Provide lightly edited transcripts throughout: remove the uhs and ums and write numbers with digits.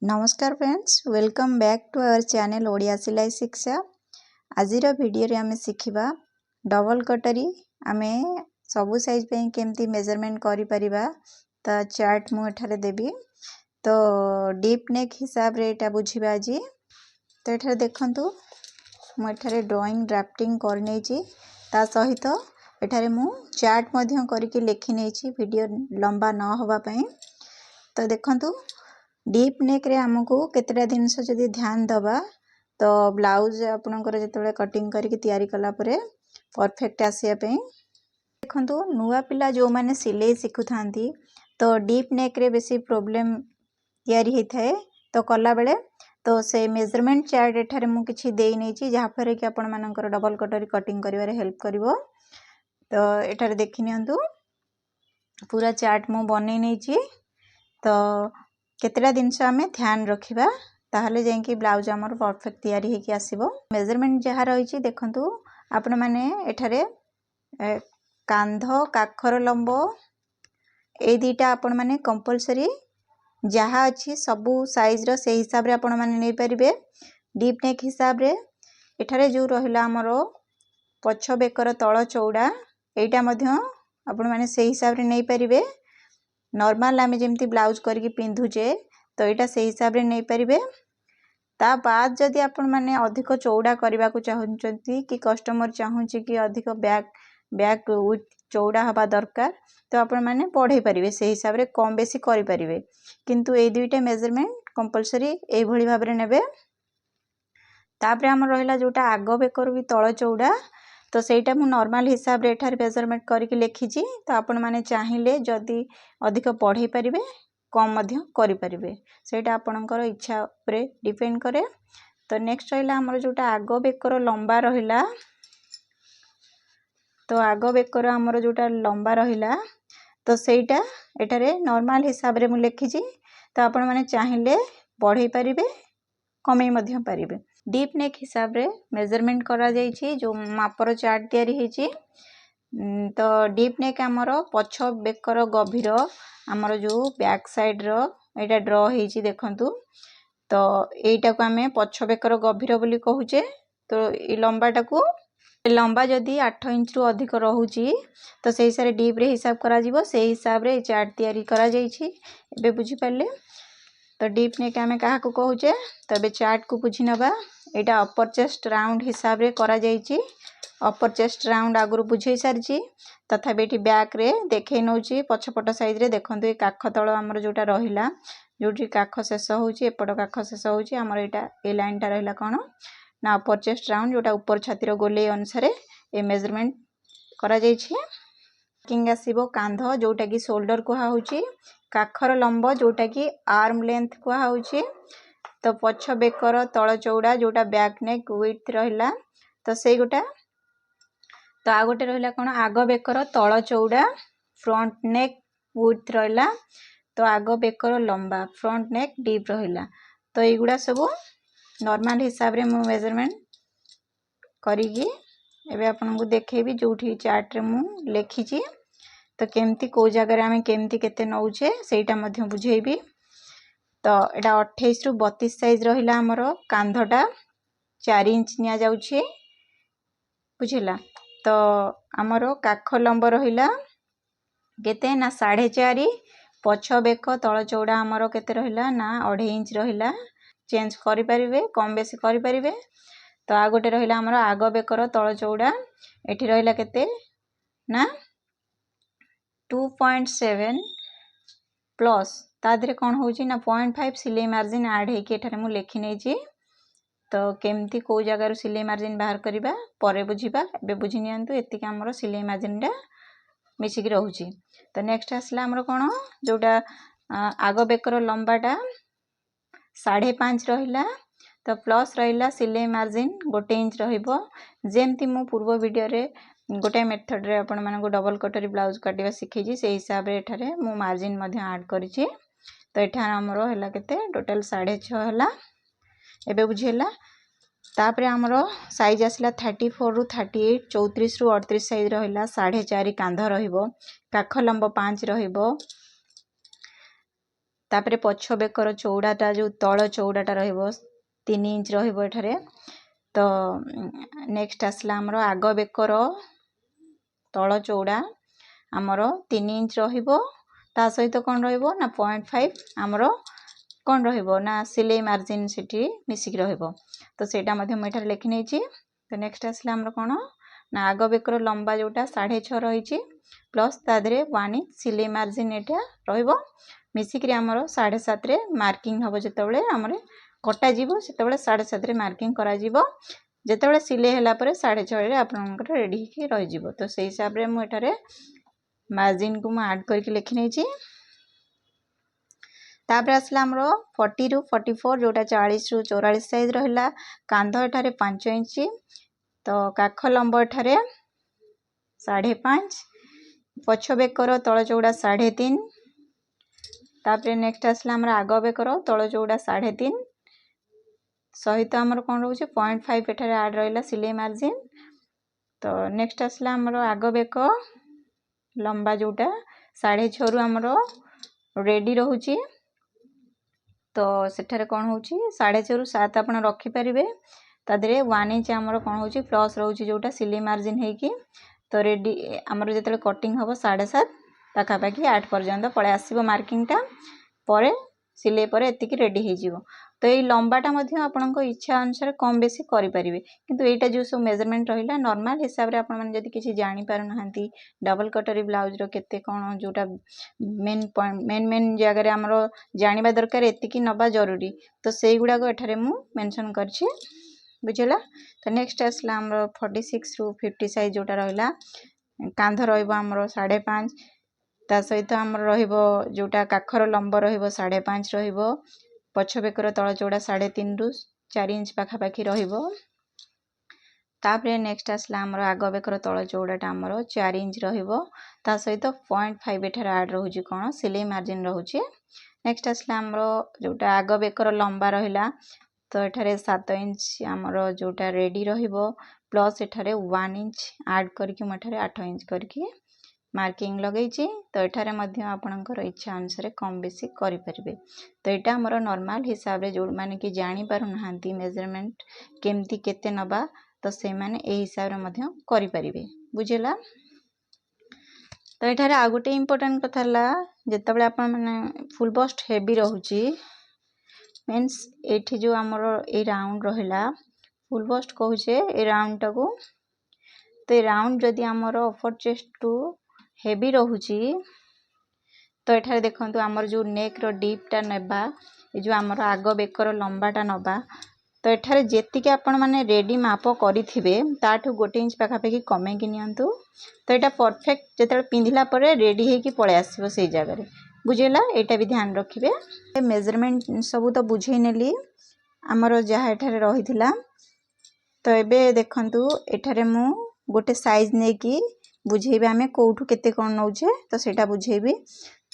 नमस्कार friends, welcome back to our channel Odia सिलाई शिक्षा। आजिर वीडियो रे आमे शिखिबा डबल कटरी आमे सबु साइज पे केमती मेजरमेंट करि परिबा। ता चार्ट मु एठारे देबी। तो डीप नेक हिसाब रे एटा बुझिबा जी। तो एठारे देखंतु मु एठारे ड्राइंग ड्राफ्टिंग कर नै छी। ता सहित एठारे मु चार्ट मध्य करिके लेखि नै छी वीडियो लंबा न होबा पई। तो देखंतु डीप नेक रे हमको केतेटा जिनस जदि ध्यान दबा तो ब्लाउज आपनकर जेतेबेले कटिंग करके तैयारी कला परे परफेक्ट आसिया पे। देखंतु नुवा पिला जो माने सिलाई सिखुथांती तो डीप नेक रे बेसी प्रॉब्लम तैयारी हे थाए। तो कला बेले तो से मेजरमेंट चार्ट एठारे मु किछि देई नै छी जहा पर कि आपन मानकर डबल कटरी कटिंग करिवारे हेल्प करिवो। तो एठारे देखि नियंतु पूरा चार्ट मु बनै नै छी। तो केतेटा जिनस आमे ध्यान रखिबा ताहले जेंकी ब्लाउज हमर परफेक्ट तैयारी हे कि आसीबो। मेजरमेंट जहा रही छी देखंतु आपन माने एठारे कांध काखर लंब ए दीटा आपन माने कंपलसरी जहा अछि सबु साइज रो से हिसाब रे आपन माने नै परिबे। डीप नेक हिसाब रे एठारे जो रहिला हमरो पछ बेकर तळ चौड़ा एटा मध्य आपन माने से हिसाब रे नै परिबे। नॉर्मल आमे जेमती ब्लाउज करके पिंधुचे तो एटा से हिसाब रे नै परिबे। ता बाद जदि आपन माने अधिक चौड़ा करबा को चाहउचंती कि कस्टमर चाहूची कि अधिक बैक विथ चौड़ा हबा दरकार तो आपन माने पढे परिबे से हिसाब रे कम बेसी करि परिबे। किंतु ए दुइटा मेजरमेंट कंपलसरी ए भली भाबरे नेबे। तापरे हमर रहिला जोटा आगो बेकर भी तळ चौड़ा तो सेटा मु नॉर्मल हिसाब रे एठार मेजरमेंट करके लेखिची। तो आपन माने चाहिले जदि अधिक पढे परिबे कम मध्य करि परिबे सेटा आपनकर इच्छा उपरे डिपेंड करे। तो नेक्स्ट रहिला हमर जोटा आगो बेकर लंबा रहिला तो आगो बेकर हमर जोटा लंबा रहिला तो सेटा एठारे नॉर्मल हिसाब रे मु लेखिची। तो आपन माने चाहिले पढे परिबे कमे मध्य परिबे। डीप नेक हिसाब रे मेजरमेंट करा जाई छी जो मापर चार्ट तयारी हे छी। तो डीप नेक हमर पछ बेकर गभीर हमर जो बैक साइड रो एटा ड्रॉ हे छी देखंतु। तो एटा को हमें पछ बेकर गभीर बोली कहूचे। तो ए लंबाटा को लंबा जदि 8 इंच रु अधिक रहूची तो सेही सारे डीप रे हिसाब करा जीवो से हिसाब रे चार्ट तयारी करा जाई छी। एबे बुझी पाले। तो डीप नेक हमें कहा को कहूचे तो एबे चार्ट को बुझी नबा। एटा अपर चेस्ट राउंड हिसाब रे करा जाई छी। अपर चेस्ट राउंड आगुरु बुझेई सारची तथा बेटी बैक रे देखै नउची पछपट साइज रे देखंतु ए काख तळ हमर जोटा रहिला जोटी काख शेष होउची एपट काख शेष होउची हमर एटा ए लाइन टा रहिला कोन ना अपर चेस्ट राउंड जोटा ऊपर छाती रो गोले अनुसार ए मेजरमेंट करा जाई छी। किंग आसीबो कांध जोटा की शोल्डर को होउची काखर लंब जोटा की आर्म लेंथ को होउची। तो पछ बेकर तळ चौड़ा जोटा बैक नेक विड्थ रहिला तो सेई गोटा। तो आ गोटे रहिला कोन आगो बेकर तळ चौड़ा फ्रंट नेक विड्थ रहिला। तो आगो बेकर लंबा फ्रंट नेक डीप रहिला। तो एगुडा सब नॉर्मल हिसाब रे मु मेजरमेंट करिगी एबे आपन को देखेबी जोठी चार्ट रे मु लेखिची। तो केमती को जगह रे हमें केमती केते नउचे सेटा मध्य बुझेबी। तो एटा 28 रु 32 साइज रहिला हमर कांधटा 4 इंच निया जाउची बुझिला। तो हमर काख लंब रहिला केते ना 4.5 पछ बेक तळ चौड़ा हमर केते रहिला ना 2.5 इंच रहिला। चेंज करि परिबे कम बेसी करि परिबे। तो आ गोटे रहिला हमर आगो बेकर तळ चौड़ा एठी रहिला केते ना 2.7 प्लस ता धरे कोन होउची ना 0.5 सिलाई मार्जिन ऐड हे कि एठारे मु लेखि नै छी। तो केमती को जगह रो सिलाई मार्जिन बाहर करिबा परे बुझिबा। एबे बुझि नियंतु एतिक हमर सिलाई मार्जिन टा मिसी कि रहूची। तो नेक्स्ट आसला हमर कोन जोटा आगो बेकर लंबाटा 5.5 रहिला। तो प्लस रहिला सिलाई मार्जिन 1 इंच रहिबो। जेमती मु पूर्व वीडियो रे गोटे मेथड रे आपण माने को डबल कटरी ब्लाउज काटिबा सिखैजी से हिसाब रे एठारे मु मार्जिन मध्ये ऐड करिछि। तो एठा हमरो हला केते टोटल 6.5 हला। एबे बुझिला। तापरे हमरो साइज आसला 34 रु 38 34 रु 38 साइज रहिला 4.5 कांध रहिबो काख लंब 5 रहिबो तापरे पछ बेकर चौड़ाटा जो तल चौड़ाटा रहिबो 3 इंच रहिबो एठारे। तो नेक्स्ट आसला हमर आग बेकर तल चौड़ा आमर 3 इंच रहिबो ता सहित कोन रहिबो ना 0.5 आमर कोन रहिबो ना सिलाई मार्जिन सिटी मिसिक रहिबो। तो सेटा मध्ये म एठारे लिखि नेछि। तो नेक्स्ट आसला हमर कोन ना आग बेकर लंबा जोटा 6.5 रहिछि प्लस ता देरे 1 इंच सिलाई मार्जिन एटा रहिबो मिसिक रे हमर 7.5 रे मार्किंग हबो। जेतेबेले हमरे कटा जीवो सेतेबेले 7.5 रे मार्किंग करा जीवो। जेतेबेले सिलाई हला परे 6.5 रे आपनकर रेडी कि रहि जीवो। तो सेही हिसाब रे मु एठारे मार्जिन को म ऐड करके लिखि नेछि। तापर आसला हमरो 40 रु 44 जोटा 40 रु 44 साइज रहला। कांध एठारे 5 इंच तो काख लंब एठारे 5.5 पछ बेकर तळ चौड़ा 3.5। तापर नेक्स्ट आसला हमर आग बेकर तळ चौड़ा 3.5 सहित हमर कोन रहउचे 0.5 एठारे ऐड रहला सिलाई मार्जिन। तो नेक्स्ट आसला हमर आग बेक लंबा जोटा 6.5 रु हमर रेडी रहउची। तो सेठारे कोन होउची 6.5 रु 7 आपण रखि परिबे। ता देरे 1 इंच हमर कोन होउची प्लस रहउची जोटा सिलाई मार्जिन हे कि। तो रेडी हमर जेतले कटिंग हबो 7.5 पाखा पाखी 8 पर्यंत पळे आसीबो मार्किंग टा परे सिलाई परे एतिकी रेडी हे जीवो। तो ये लंबाटा मध्य आपनको इच्छा अनुसार कम बेसी करि परिबे। किंतु एटा जो सब मेजरमेंट रहिला नॉर्मल हिसाब रे आपण मन जदी किछि जानि पारु नहंती डबल कटरी ब्लाउज रो केते कोन जोटा मेन पॉइंट मेन जगह रे हमरो जानिबा दरकार एतिकी नबा जरूरी। तो सेही गुडा को एठारे मु मेंशन करछि बुझला। तो नेक्स्ट आसला हमरो 46 रु 50 साइज जोटा रहिला। कांध रहइबो हमरो 5.5 ता सहित हमर रहइबो जोटा काखर लंब रहइबो 5.5 रहइबो। पछ बेकर तळ चौड़ा 3.5 रु 4 इंच पाखा पाखी रहइबो। तापरे नेक्स्ट आसला हमरो आग बेकर तळ चौड़ाटा हमरो 4 इंच रहइबो ता सहित 0.5 एठारे ऐड रहउची कोन सिलाई मार्जिन रहउची। नेक्स्ट आसला हमरो जोटा आग बेकर लंबा रहिला तो एठारे 7 इंच हमरो जोटा रेडी रहिबो प्लस एठारे 1 इंच ऐड करके म एठारे 8 इंच करके मार्किंग लगेछि। तो एठारे मध्य आपनकर इच्छा अनुसार कम बेसी करि परिबे। तो एटा हमरो नॉर्मल हिसाब रे जो माने कि जानि पारु नहंती मेजरमेंट केमती केते नबा तो से माने ए हिसाब रे मध्य करि परिबे बुझेला। तो एठारे आ गुटे इंपोर्टेंट कथाला जेतबेले आपन माने फुल बस्ट हेवी रहउची मींस एठी जो हमरो ए राउंड रहिला फुल बस्ट कहूचे ए राउंड टाको। तो ए राउंड जदी हमरो अपर चेस्ट टू हेवी रहउची तो एठारे देखंतु हमर जो नेक रो डीप टा नेबा ए जो हमर आग बेकर लंबाटा नबा तो एठारे जेति के आपण माने रेडी माप करिथिबे ताठू 1 इंच पाखा पाखी कमे कि नियंतु। तो एटा परफेक्ट जेतले पिंधिला परे रेडी हे कि पळे आसीबो सेही जगह रे बुझेला। एटा भी ध्यान रखिबे। मेजरमेंट सब तो बुझेई नेली हमर जहा एठारे रहिथिला। तो एबे देखंतु एठारे मु गोटे साइज ने कि बुझेबे हमें कोठू केते कोन नउचे तो सेटा बुझेबी।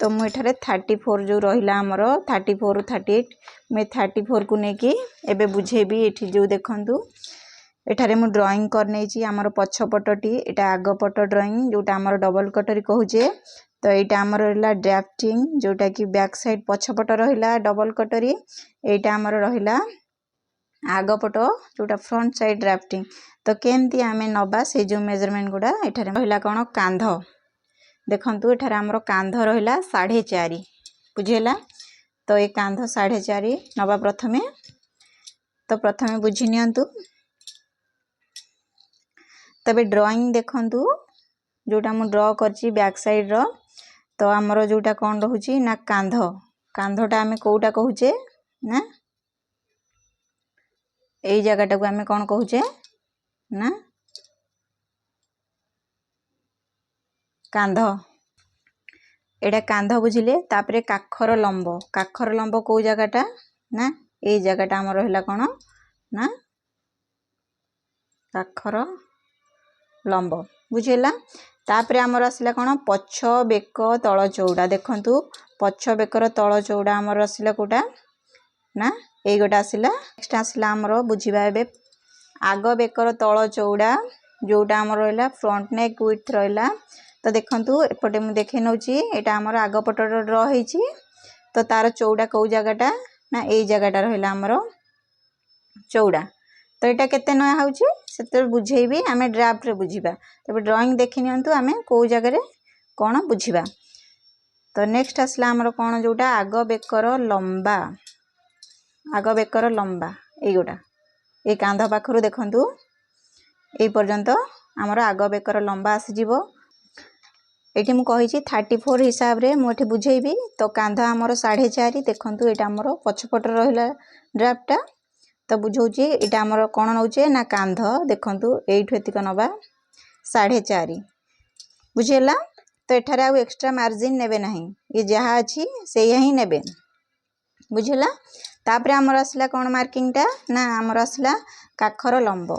तो मु एठारे 34 जो रहिला हमरो 34 रु 38 मैं 34 को ने कि एबे बुझेबी। एठी जो देखंतु एठारे मु ड्राइंग कर नेछि हमरो पछपटटी एटा आग पट ड्राइंग जोटा हमरो डबल कटरी कहूचे। तो एटा हमरो रहला ड्राफ्टिंग जोटा कि बैक साइड पछपट रहिला डबल कटरी। एटा हमरो रहिला आग पट जोटा फ्रंट साइड ड्राफ्टिंग। तो केमती आमे नबा से जो मेजरमेंट गुडा एठारे रहिला कोन कांध देखंतु एठारे हमरो कांध रहिला 4.5 बुझेला। तो ए कांध 4.5 नबा प्रथमे। तो प्रथमे बुझी नियंतु। तबे ड्राइंग देखंतु जोटा मु ड्रॉ करची बैक साइड रो। तो हमरो जोटा कोन रहउची ना कांध कांधटा आमे कोउटा कहूचे ना ए जगहटा को आमे कोन कहूचे ना कांध। एडा कांध बुझिले। तापरे काखर लंब को जगहटा ना ए जगहटा हमर रहला कोन ना काखर लंब बुझेला। तापरे हमर आसिला कोन पछ बेक तळ चौड़ा देखंतु पछ बेकर तळ चौड़ा हमर आसिला कोटा ना ए गोटा आसिला। नेक्स्ट आसिला हमर बुझिबा एबे आग बेकर तळ चौड़ा जोटा हमर रहला फ्रंट नेक विड्थ रहला। तो देखंतु एपटे मु देखे नउची एटा हमर आग पटर ड्रॉ हेची तो तार चौड़ा कौ जगटा ना यही जगटा रहा आमर चौड़ा तो यहाँ केते नया होते बुझेबी आम ड्राफ्ट रे बुझा तब ड्राइंग देखी नियंतु आम कौ जगह कौन बुझा तो नेक्स्ट आसला आमर कौन जोटा आग बेकर लंबा आग बेकर लंबा योटा ये कांध पाखर देखु ये पर्यंत आमर आग बेकर लंबा आसीजिवो ये मुझे 34 हिसाब रे मुझे बुझेबी तो कांध आमर 4.5 देखु ये आमर पछपट रहा ड्राफ्टा तो बुझे यहाँ आमर कौन नौचे ना कांध देखु यू एतिक नवा 4.5 बुझेगा तो एठार आउ एक्स्ट्रा मार्जिन नेबे नहीं ये जहाँ अच्छी से ही नेबे बुझेगा तापर आमर आसला कौन मार्किंगटा ना आमर आसला काखर लंब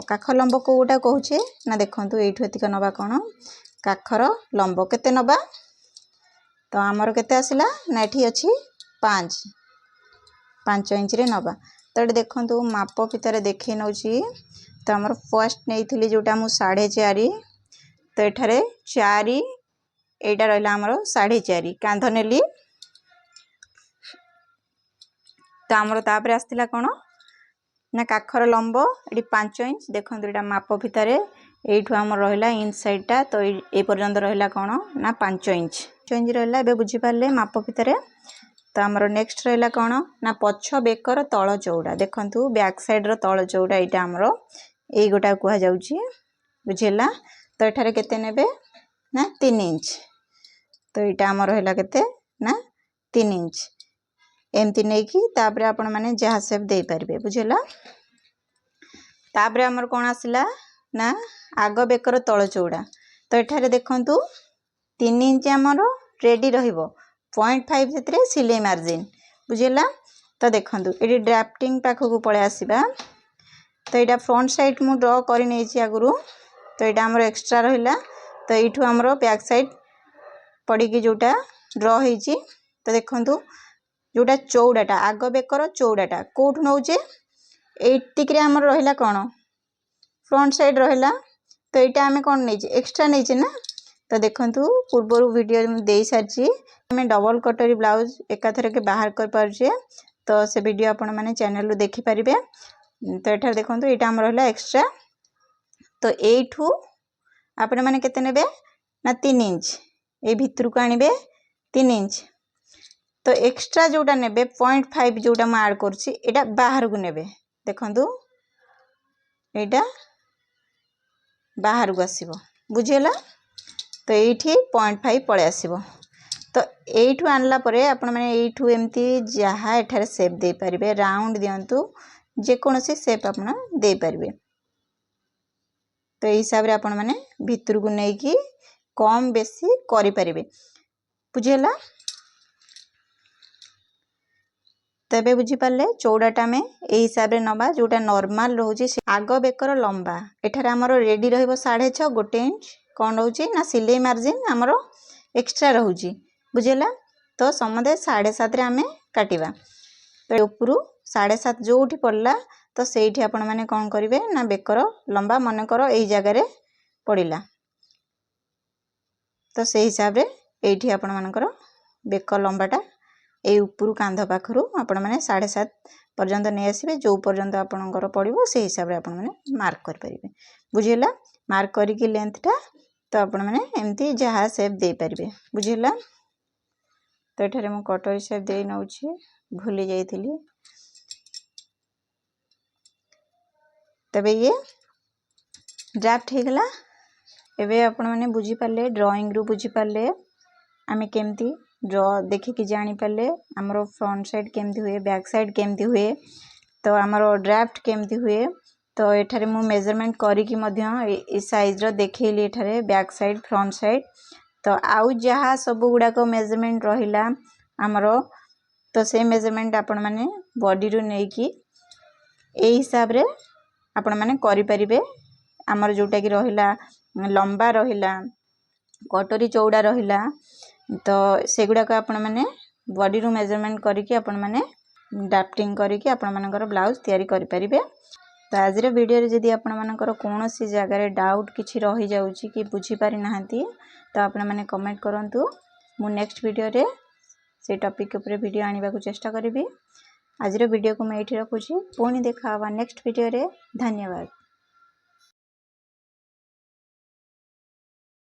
कोटा कहूचे ना देखु यू एतिक नवा कौन काखर लंब केते नबा तो आमर केते आसला ना एठी अछि 5 इंच रे नबा तो ये देखु माप फितार देखे नौची तो आमर फर्स्ट नहीं जोटा मु 4.5 तो एठारे 4 एटा रहा आमर 4.5 कांध नेली तो आमर तापर आसला कौन ना काखर लंब ये 5 इंच देखो यहाँ माप फितार यू आम रहा इंच साइडटा तो ये पर्यंत रहा कौन ना 5 इंच रहा ए बुझीपारे माप फितार तो आमर नेक्स्ट रहा कौन ना पछ बेकर तल चौड़ा देखु बैक साइड रो तल चौड़ा यहाँ आमर यही गोटा कह जाऊँगी बुझेगा तो एठारे केते नेबे ना 3 इंच तो यहाँ आम रहा केते ना 3 इंच एमती नहीं कि तापर आपण माने जहाँ सेप दे पारिबे बुझेला तापर आमर कौन आसला ना आग बेकर तल चौड़ा तो एठारे देखंतु 3 इंच आमर रेडी रहिबो 0.5 से सिलाई मार्जिन बुझेला तो देखंतु ये ड्राफ्टिंग पाखक पळे आसीबा तो यहाँ फ्रंट साइड मु ड्रॉ करि नेछि आगुरु तो यहाँ आमर एक्स्ट्रा रहिला तो यू आमर बैक साइड पड़ी की जोटा ड्रॉ होइछि तो देखंतु जोटा चौड़ाटा आग बेकर चौड़ाटा कौट नौचे एतिक आमर रहिला कौन फ्रंट साइड रहिला तो यहाँ आम कौन नहीं एक्स्ट्रा नहीं ना तो देखंतु पूर्व वीडियो दे सारी आम डबल कटोरी ब्लाउज एकाथर के बाहर कर पारे तो से वीडियो आपण मैंने चैनल रू देखि पारिबे तो यहाँ देखो यहाँ आम रहा एक्स्ट्रा तो यू आपण मैंने केते नेबे ना 3 इंच ये भितर को आणबे 3 इंच तो एक्स्ट्रा जोटा नेबे 0.5 जोटा मैं ऐड करछि एटा बाहर को नेबे देखंतु एटा बाहर को आसीबो बुझेला तो ये 0.5 पळे आसीबो तो यू आणला परे आपण माने यू एमती जहाँ एठारे शेप दे पारिबे राउंड दियंतु जेकोसी शेप आपण दे पारिबे तो यही हिसाब रे आपण माने भितर को नहीं कि कम बेसी करि पारिबे बुझेला तबे बुझी पाले चौड़ाटा में यही हिसाब रे नबा जोटा नॉर्मल रोचे आग बेकर लंबा एठारे हमर रेडी रहइबो 6.5 गोटे इंच कौन रोचे ना सिलाई मार्जिन हमर एक्स्ट्रा रोची बुझेला तो समदे 7.5 रे आमे काटिबा तो ऊपरू 7.5 जोठी पड़ला तो सेठी आपण माने कौन करिवे ना बेकर लंबा मन कर एई जगह रे पड़िला तो से हिसाब रे एठी आपण मानकर बेकर लंबाटा ए ऊपर कांध पाखरु आपण माने 7.5 पर्यंत नहीं आसबे जो पर्यंत आपणकर पड़ो से हिसाब रे आपण माने मार्क कर परिबे बुझेला मार्क करिकी लेंथटा तो आपण माने एमती जहाँ शेप दे पारिबे बुझेला तो एठारे मु कटोरी शेप दे नउछि भूली जाइथिली तबे ये ड्राफ्ट हो गला एबे आपण माने बुझी पाले ड्राइंग रू बुझी पाले आमे केमती ड्रॉ देखिकी जानी पाले आमर फ्रंट साइड केमती हुए बैक साइड केमती हुए तो आमर ड्राफ्ट केमती हुए तो एठारे मु मेजरमेंट करिकी मध्य ए साइज रो देखैली एठारे बैक साइड फ्रंट साइड तो आउ जहाँ सब गुड़ाक मेजरमेंट रहिला आमर तो से मेजरमेंट आपण माने बॉडी रू नै कि ए हिसाब रे आपण माने करि परिबे आमर जोटा कि रहिला लंबा रहिला कटोरी चौड़ा रहिला तो सेगुड़ाक आपण माने बॉडी रू मेजरमेंट करिकी आपण माने ड्राफ्टिंग करिकी आपण मानकर ब्लाउज तैयारी करि परिबे तो आज वीडियो रे जदि आपण मानकर कोनोसी जगह रे डाउट किछि रहि जाउची कि बुझी पारि नाहंती तो आपण माने कमेंट करंतु मु नेक्स्ट वीडियो रे से टॉपिक ऊपर वीडियो आनिबा को चेष्टा करिबी। आजिर वीडियो को मैं एठी रखुची, पुणी देखा हवा नेक्स्ट वीडियो रे। धन्यवाद।